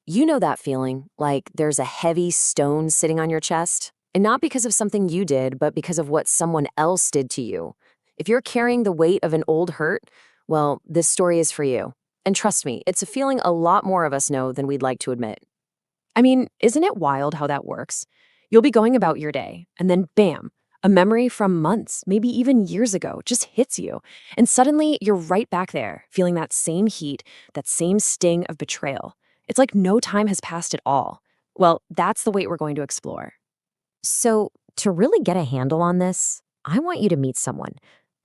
You know that feeling, like there's a heavy stone sitting on your chest, and not because of something you did, but because of what someone else did to you. If you're carrying the weight of an old hurt, well, this story is for you. And trust me, it's a feeling a lot more of us know than we'd like to admit. I mean, isn't it wild how that works? You'll be going about your day, and then bam, a memory from months, maybe even years ago, just hits you. And suddenly you're right back there, feeling that same heat, that same sting of betrayal. It's like no time has passed at all. Well, that's the weight we're going to explore. So, to really get a handle on this, I want you to meet someone.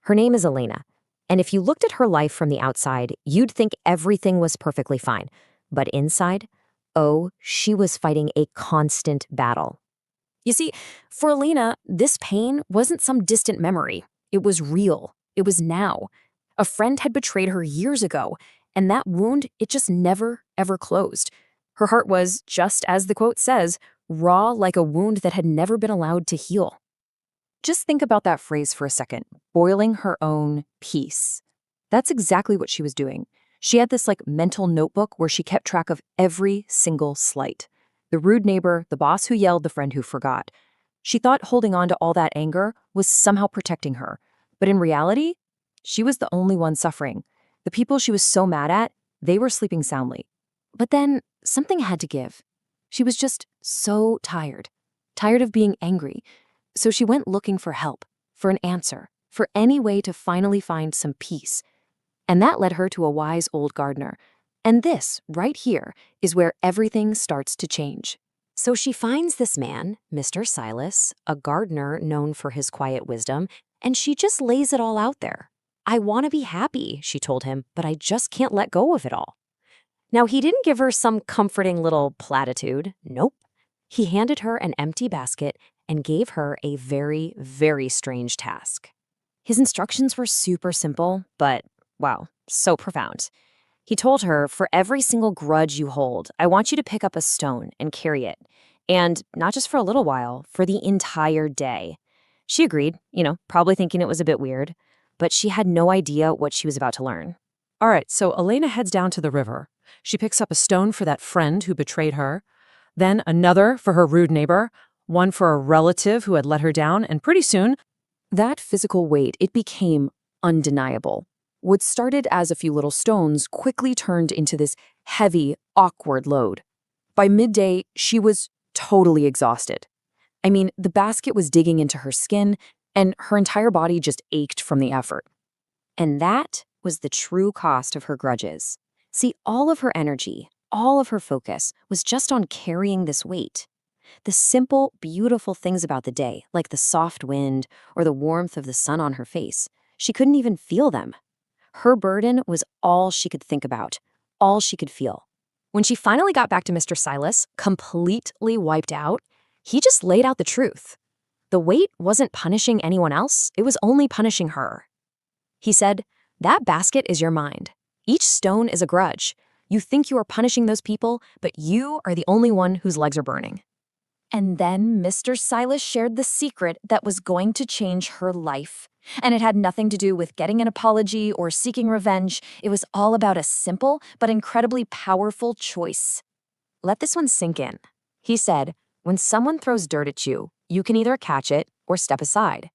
Her name is Elena. And if you looked at her life from the outside, you'd think everything was perfectly fine. But inside, oh, she was fighting a constant battle. You see, for Elena, this pain wasn't some distant memory. It was real. It was now. A friend had betrayed her years ago, and that wound, it just never, ever closed. Her heart was, just as the quote says, raw like a wound that had never been allowed to heal. Just think about that phrase for a second, boiling her own peace. That's exactly what she was doing. She had this mental notebook where she kept track of every single slight. The rude neighbor, the boss who yelled, the friend who forgot. She thought holding on to all that anger was somehow protecting her. But in reality, she was the only one suffering. The people she was so mad at, they were sleeping soundly. But then something had to give. She was just so tired. Tired of being angry. So she went looking for help, for an answer, for any way to finally find some peace. And that led her to a wise old gardener. And this, right here, is where everything starts to change. So she finds this man, Mr. Silas, a gardener known for his quiet wisdom, and she just lays it all out there. I want to be happy, she told him, but I just can't let go of it all. Now, he didn't give her some comforting little platitude. Nope. He handed her an empty basket and gave her a very, very strange task. His instructions were super simple, but, wow, so profound. He told her, for every single grudge you hold, I want you to pick up a stone and carry it. And not just for a little while, for the entire day. She agreed, probably thinking it was a bit weird, but she had no idea what she was about to learn. All right, so Elena heads down to the river. She picks up a stone for that friend who betrayed her, then another for her rude neighbor, one for a relative who had let her down, and pretty soon, that physical weight, it became undeniable. What started as a few little stones quickly turned into this heavy, awkward load. By midday, she was totally exhausted. I mean, the basket was digging into her skin, and her entire body just ached from the effort. And that was the true cost of her grudges. See, all of her energy, all of her focus was just on carrying this weight. The simple, beautiful things about the day, like the soft wind or the warmth of the sun on her face, she couldn't even feel them. Her burden was all she could think about, all she could feel. When she finally got back to Mr. Silas, completely wiped out, he just laid out the truth. The weight wasn't punishing anyone else, it was only punishing her. He said, that basket is your mind. Each stone is a grudge. You think you are punishing those people, but you are the only one whose legs are burning. And then Mr. Silas shared the secret that was going to change her life. And it had nothing to do with getting an apology or seeking revenge. It was all about a simple but incredibly powerful choice. Let this one sink in. He said, when someone throws dirt at you, you can either catch it or step aside.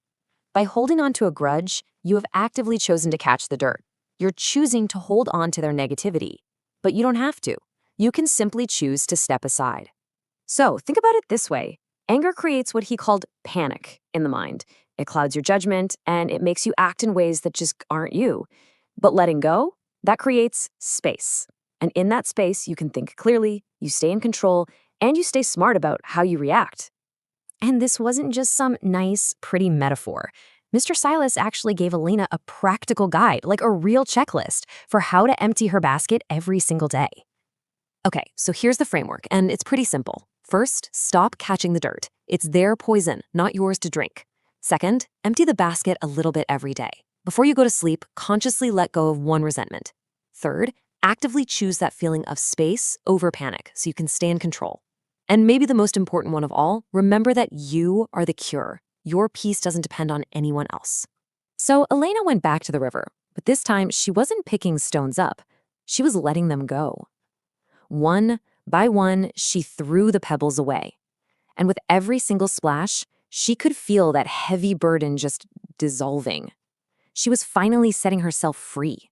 By holding on to a grudge, you have actively chosen to catch the dirt. You're choosing to hold on to their negativity. But you don't have to. You can simply choose to step aside. So think about it this way. Anger creates what he called panic in the mind. It clouds your judgment, and it makes you act in ways that just aren't you. But letting go, that creates space. And in that space, you can think clearly, you stay in control, and you stay smart about how you react. And this wasn't just some nice, pretty metaphor. Mr. Silas actually gave Elena a practical guide, like a real checklist, for how to empty her basket every single day. Okay, so here's the framework, and it's pretty simple. First, stop catching the dirt. It's their poison, not yours to drink. Second, empty the basket a little bit every day. Before you go to sleep, consciously let go of one resentment. Third, actively choose that feeling of space over panic so you can stay in control. And maybe the most important one of all, remember that you are the cure. Your peace doesn't depend on anyone else. So Elena went back to the river, but this time she wasn't picking stones up. She was letting them go. One By one, she threw the pebbles away. And with every single splash, she could feel that heavy burden just dissolving. She was finally setting herself free.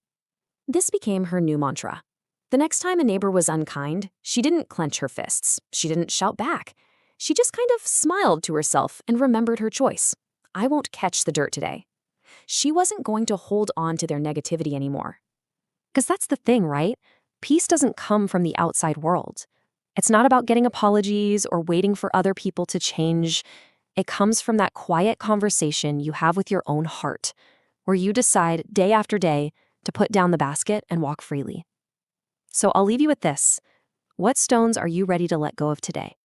This became her new mantra. The next time a neighbor was unkind, she didn't clench her fists. She didn't shout back. She just kind of smiled to herself and remembered her choice. I won't catch the dirt today. She wasn't going to hold on to their negativity anymore. Because that's the thing, right? Peace doesn't come from the outside world. It's not about getting apologies or waiting for other people to change. It comes from that quiet conversation you have with your own heart, where you decide day after day to put down the basket and walk freely. So I'll leave you with this. What stones are you ready to let go of today?